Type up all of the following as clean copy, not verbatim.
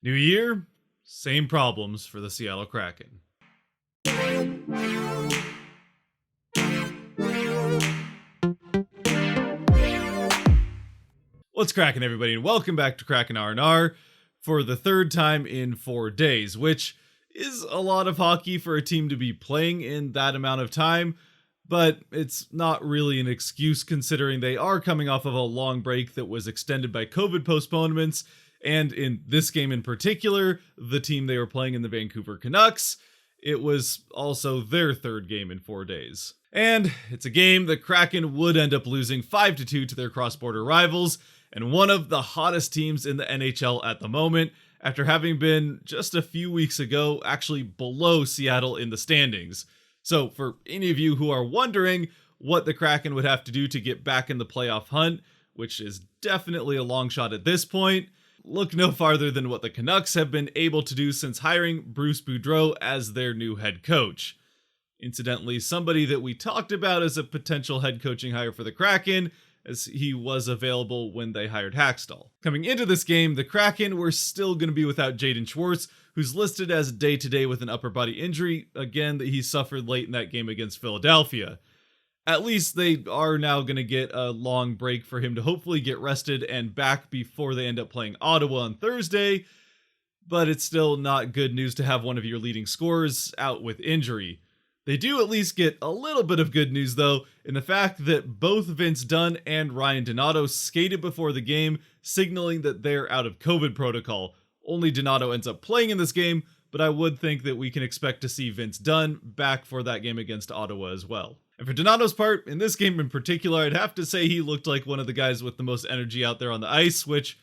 New year, same problems for the Seattle Kraken. What's cracking, everybody, and welcome back to Kraken R&R for the third time in 4 days, which is a lot of hockey for a team to be playing in that amount of time, but it's not really an excuse considering they are coming off of a long break that was extended by COVID postponements, and in this game in particular, the team they were playing in the Vancouver Canucks, it was also their third game in 4 days. And it's a game the Kraken would end up losing 5-2 to their cross-border rivals, and one of the hottest teams in the NHL at the moment, after having been just a few weeks ago actually below Seattle in the standings. So for any of you who are wondering what the Kraken would have to do to get back in the playoff hunt, which is definitely a long shot at this point, look no farther than what the Canucks have been able to do since hiring Bruce Boudreau as their new head coach. Incidentally, somebody that we talked about as a potential head coaching hire for the Kraken, as he was available when they hired Hackstall. Coming into this game, the Kraken were still going to be without Jaden Schwartz, who's listed as day-to-day with an upper body injury, again, that he suffered late in that game against Philadelphia. At least they are now going to get a long break for him to hopefully get rested and back before they end up playing Ottawa on Thursday, but it's still not good news to have one of your leading scorers out with injury. They do at least get a little bit of good news, though, in the fact that both Vince Dunn and Ryan Donato skated before the game, signaling that they're out of COVID protocol. Only Donato ends up playing in this game, but I would think that we can expect to see Vince Dunn back for that game against Ottawa as well. And for Donato's part, in this game in particular, I'd have to say he looked like one of the guys with the most energy out there on the ice, which,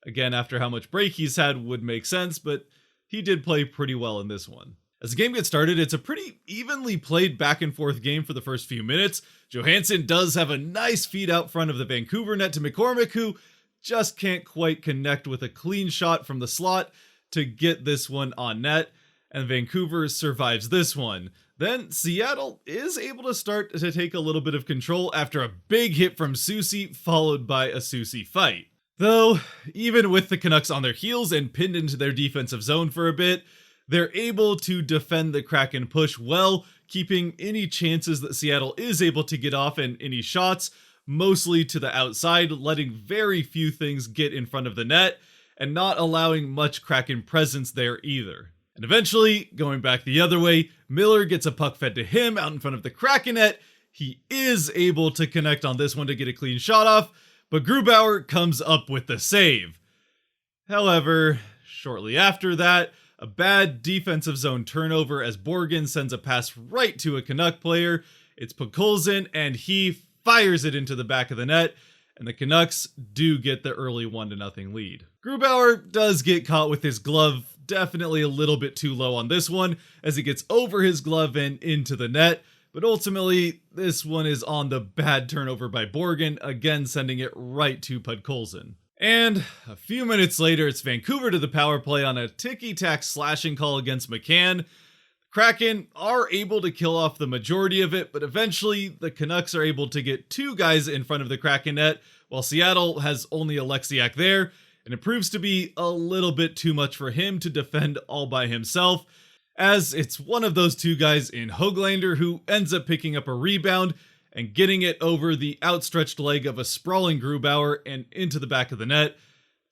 again, after how much break he's had, would make sense, but he did play pretty well in this one. As the game gets started, it's a pretty evenly played back and forth game for the first few minutes. Johansson does have a nice feed out front of the Vancouver net to McCormick, who just can't quite connect with a clean shot from the slot to get this one on net, and Vancouver survives this one. Then Seattle is able to start to take a little bit of control after a big hit from Soucy, followed by a Soucy fight. Though, even with the Canucks on their heels and pinned into their defensive zone for a bit, they're able to defend the Kraken push well, keeping any chances that Seattle is able to get off and any shots mostly to the outside, letting very few things get in front of the net, and not allowing much Kraken presence there either. And eventually, going back the other way, Miller gets a puck fed to him out in front of the Kraken net. He is able to connect on this one to get a clean shot off, but Grubauer comes up with the save. However, shortly after that, a bad defensive zone turnover as Borgen sends a pass right to a Canuck player. It's Podkolzin, and he fires it into the back of the net, and the Canucks do get the early 1-0 lead. Grubauer does get caught with his glove, definitely a little bit too low on this one, as he gets over his glove and into the net, but ultimately, this one is on the bad turnover by Borgen, again sending it right to Podkolzin. And a few minutes later, it's Vancouver to the power play on a ticky-tack slashing call against McCann. The Kraken are able to kill off the majority of it, but eventually the Canucks are able to get two guys in front of the Kraken net, while Seattle has only Alexiak there, and it proves to be a little bit too much for him to defend all by himself, as it's one of those two guys in Höglander who ends up picking up a rebound and getting it over the outstretched leg of a sprawling Grubauer and into the back of the net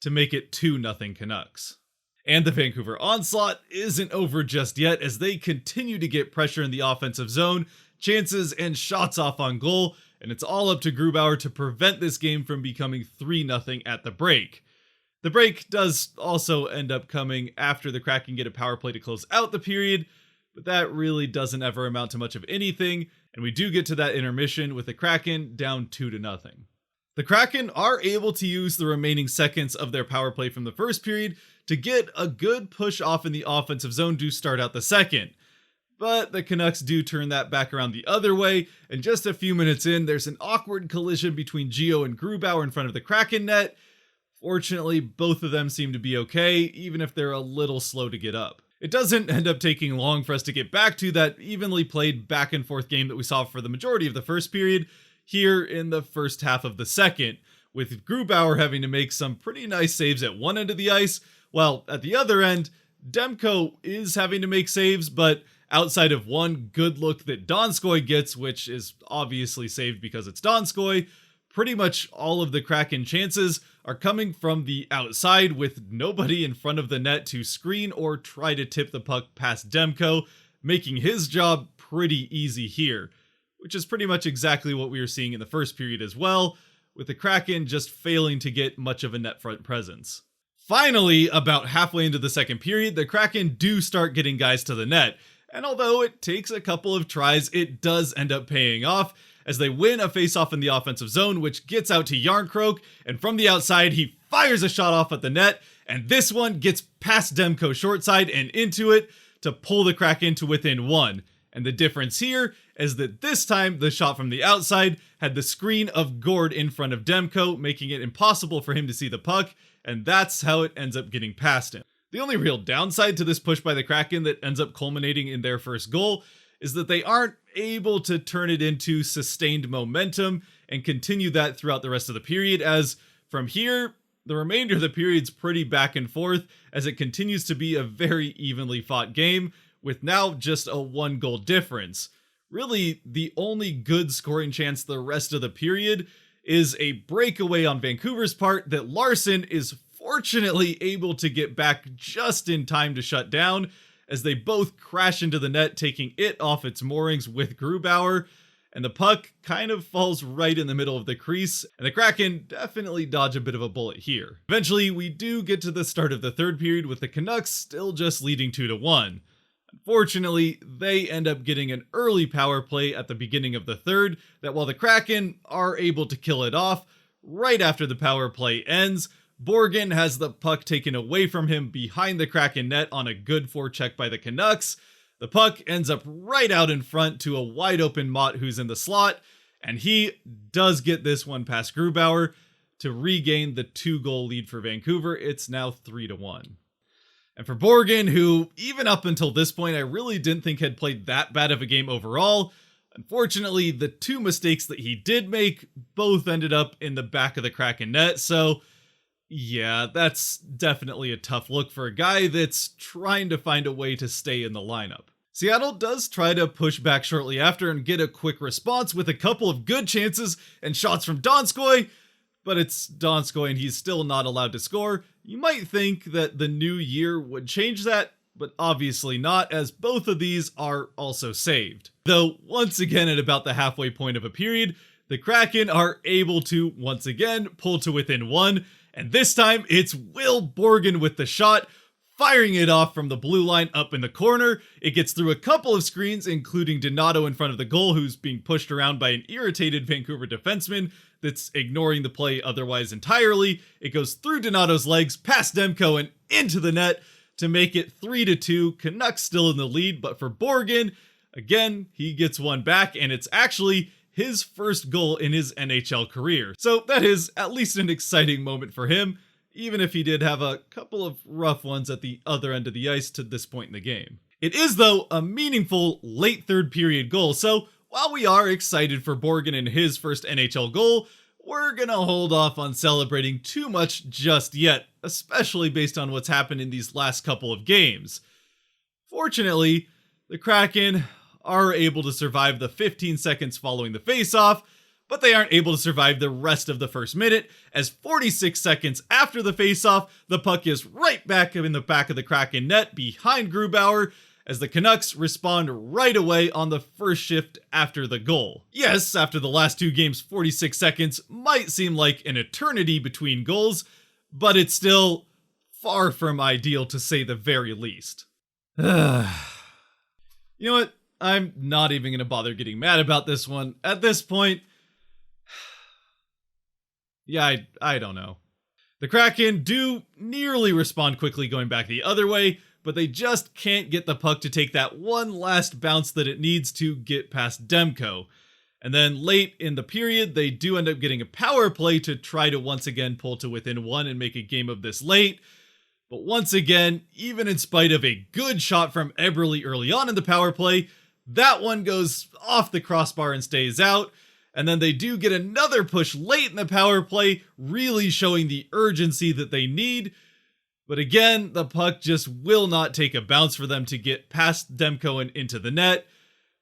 to make it 2-0 Canucks. And the Vancouver onslaught isn't over just yet as they continue to get pressure in the offensive zone, chances and shots off on goal, and it's all up to Grubauer to prevent this game from becoming 3-0 at the break. The break does also end up coming after the Kraken get a power play to close out the period, but that really doesn't ever amount to much of anything, and we do get to that intermission with the Kraken down 2-0. The Kraken are able to use the remaining seconds of their power play from the first period to get a good push off in the offensive zone to start out the second. But the Canucks do turn that back around the other way, and just a few minutes in, there's an awkward collision between Gio and Grubauer in front of the Kraken net. Fortunately, both of them seem to be okay, even if they're a little slow to get up. It doesn't end up taking long for us to get back to that evenly played back and forth game that we saw for the majority of the first period here in the first half of the second, with Grubauer having to make some pretty nice saves at one end of the ice, while at the other end, Demko is having to make saves, but outside of one good look that Donskoy gets, which is obviously saved because it's Donskoy, pretty much all of the Kraken chances are coming from the outside with nobody in front of the net to screen or try to tip the puck past Demko, making his job pretty easy here, which is pretty much exactly what we were seeing in the first period as well, with the Kraken just failing to get much of a net front presence. Finally, about halfway into the second period, the Kraken do start getting guys to the net, and although it takes a couple of tries, it does end up paying off, as they win a faceoff in the offensive zone, which gets out to Järnkrok, and from the outside, he fires a shot off at the net, and this one gets past Demko short side and into it to pull the Kraken to within one. And the difference here is that this time, the shot from the outside had the screen of Gord in front of Demko, making it impossible for him to see the puck, and that's how it ends up getting past him. The only real downside to this push by the Kraken that ends up culminating in their first goal is that they aren't able to turn it into sustained momentum and continue that throughout the rest of the period, as from here, the remainder of the period's pretty back and forth as it continues to be a very evenly fought game, with now just a 1-goal difference. Really, the only good scoring chance the rest of the period is a breakaway on Vancouver's part that Larson is fortunately able to get back just in time to shut down, as they both crash into the net, taking it off its moorings with Grubauer, and the puck kind of falls right in the middle of the crease, and the Kraken definitely dodge a bit of a bullet here. Eventually, we do get to the start of the third period with the Canucks still just leading 2-1. Unfortunately, they end up getting an early power play at the beginning of the third that, while the Kraken are able to kill it off, right after the power play ends, Borgen has the puck taken away from him behind the Kraken net on a good forecheck by the Canucks. The puck ends up right out in front to a wide open Mott who's in the slot, and he does get this one past Grubauer to regain the 2-goal lead for Vancouver. It's now 3-1. And for Borgen, who even up until this point I really didn't think had played that bad of a game overall, unfortunately the two mistakes that he did make both ended up in the back of the Kraken net, so yeah, that's definitely a tough look for a guy that's trying to find a way to stay in the lineup. Seattle does try to push back shortly after and get a quick response with a couple of good chances and shots from Donskoy, but it's Donskoy and he's still not allowed to score. You might think that the new year would change that, but obviously not, as both of these are also saved. Though, once again at about the halfway point of a period, the Kraken are able to, once again, pull to within one, and this time it's Will Borgen with the shot, firing it off from the blue line up in the corner. It gets through a couple of screens, including Donato in front of the goal, who's being pushed around by an irritated Vancouver defenseman that's ignoring the play otherwise entirely. It goes through Donato's legs, past Demko, and into the net to make it 3-2. Canucks still in the lead, but for Borgen, again, he gets one back, and it's actually his first goal in his NHL career. So that is at least an exciting moment for him, even if he did have a couple of rough ones at the other end of the ice to this point in the game. It is, though, a meaningful late third period goal, so while we are excited for Borgen and his first NHL goal, we're gonna hold off on celebrating too much just yet, especially based on what's happened in these last couple of games. Fortunately, the Kraken are able to survive the 15 seconds following the faceoff, but they aren't able to survive the rest of the first minute, as 46 seconds after the faceoff, the puck is right back in the back of the Kraken net behind Grubauer, as the Canucks respond right away on the first shift after the goal. Yes, after the last two games, 46 seconds might seem like an eternity between goals, but it's still far from ideal to say the very least. You know what? I'm not even going to bother getting mad about this one. At this point, yeah, I don't know. The Kraken do nearly respond quickly going back the other way, but they just can't get the puck to take that one last bounce that it needs to get past Demko. And then late in the period, they do end up getting a power play to try to once again pull to within one and make a game of this late. But once again, even in spite of a good shot from Eberle early on in the power play, that one goes off the crossbar and stays out. And then they do get another push late in the power play, really showing the urgency that they need. But again, the puck just will not take a bounce for them to get past Demko and into the net,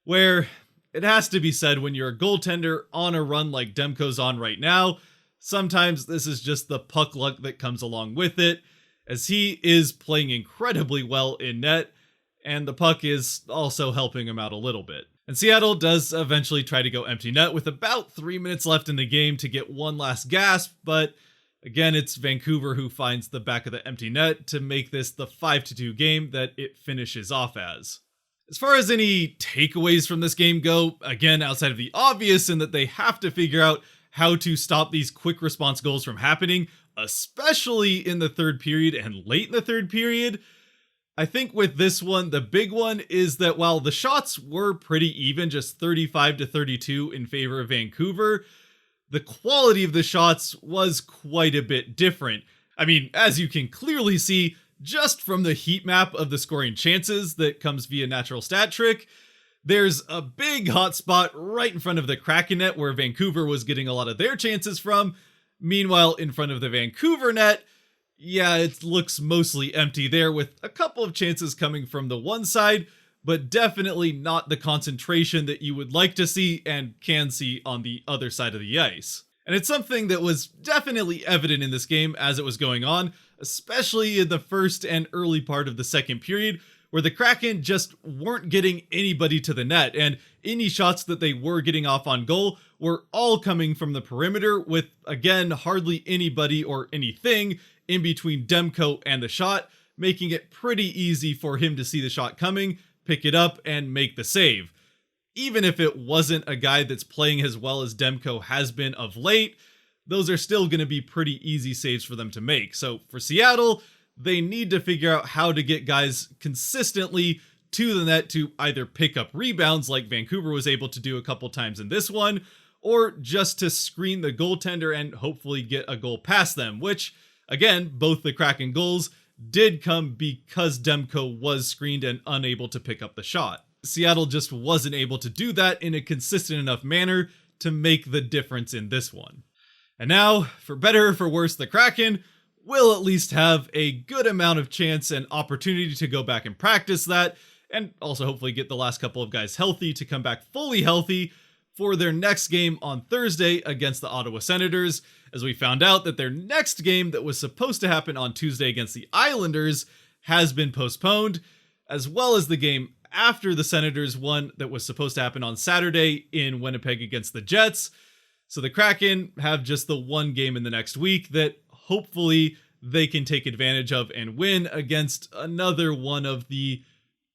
where it has to be said, when you're a goaltender on a run like Demko's on right now, sometimes this is just the puck luck that comes along with it, as he is playing incredibly well in net, and the puck is also helping him out a little bit. And Seattle does eventually try to go empty net with about 3 minutes left in the game to get one last gasp, but again, it's Vancouver who finds the back of the empty net to make this the 5-2 game that it finishes off as. As far as any takeaways from this game go, again, outside of the obvious in that they have to figure out how to stop these quick response goals from happening, especially in the third period and late in the third period, I think with this one, the big one is that while the shots were pretty even, just 35-32 in favor of Vancouver, the quality of the shots was quite a bit different. I mean, as you can clearly see just from the heat map of the scoring chances that comes via natural stat trick, there's a big hot spot right in front of the Kraken net where Vancouver was getting a lot of their chances from. Meanwhile, in front of the Vancouver net, yeah, it looks mostly empty there, with a couple of chances coming from the one side, but definitely not the concentration that you would like to see and can see on the other side of the ice. And it's something that was definitely evident in this game as it was going on, especially in the first and early part of the second period, where the Kraken just weren't getting anybody to the net, and any shots that they were getting off on goal were all coming from the perimeter, with, again, hardly anybody or anything in between Demko and the shot, making it pretty easy for him to see the shot coming, pick it up, and make the save. Even if it wasn't a guy that's playing as well as Demko has been of late, those are still going to be pretty easy saves for them to make. So for Seattle, they need to figure out how to get guys consistently to the net to either pick up rebounds like Vancouver was able to do a couple times in this one, or just to screen the goaltender and hopefully get a goal past them, which, again, both the Kraken goals did come because Demko was screened and unable to pick up the shot. Seattle just wasn't able to do that in a consistent enough manner to make the difference in this one. And now, for better or for worse, the Kraken will at least have a good amount of chance and opportunity to go back and practice that, and also hopefully get the last couple of guys healthy to come back fully healthy for their next game on Thursday against the Ottawa Senators, as we found out that their next game that was supposed to happen on Tuesday against the Islanders has been postponed, as well as the game after the Senators one that was supposed to happen on Saturday in Winnipeg against the Jets. So the Kraken have just the one game in the next week that hopefully they can take advantage of and win against another one of the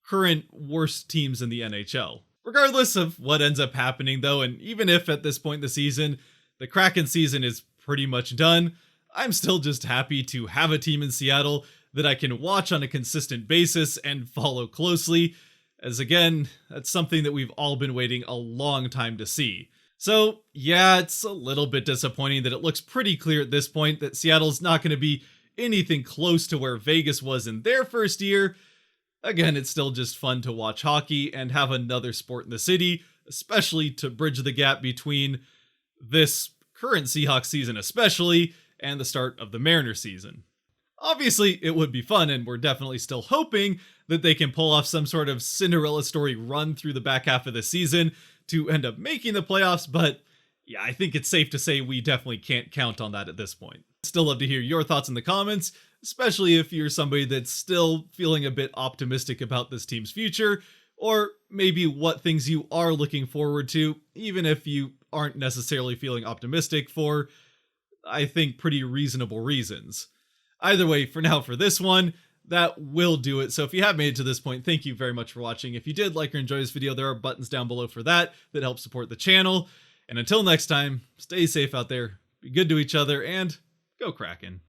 current worst teams in the NHL. Regardless of what ends up happening though, and even if at this point in the season, the Kraken season is pretty much done, I'm still just happy to have a team in Seattle that I can watch on a consistent basis and follow closely, as again, that's something that we've all been waiting a long time to see. So yeah, it's a little bit disappointing that it looks pretty clear at this point that Seattle's not going to be anything close to where Vegas was in their first year. Again, it's still just fun to watch hockey and have another sport in the city, especially to bridge the gap between this current Seahawks season especially and the start of the Mariners season. Obviously, it would be fun, and we're definitely still hoping that they can pull off some sort of Cinderella story run through the back half of the season to end up making the playoffs, but yeah, I think it's safe to say we definitely can't count on that at this point. Still love to hear your thoughts in the comments, especially if you're somebody that's still feeling a bit optimistic about this team's future, or maybe what things you are looking forward to, even if you aren't necessarily feeling optimistic for, I think, pretty reasonable reasons. Either way, for now, for this one, that will do it. So if you have made it to this point, thank you very much for watching. If you did like or enjoy this video, there are buttons down below for that help support the channel. And until next time, stay safe out there, be good to each other, and go Kraken.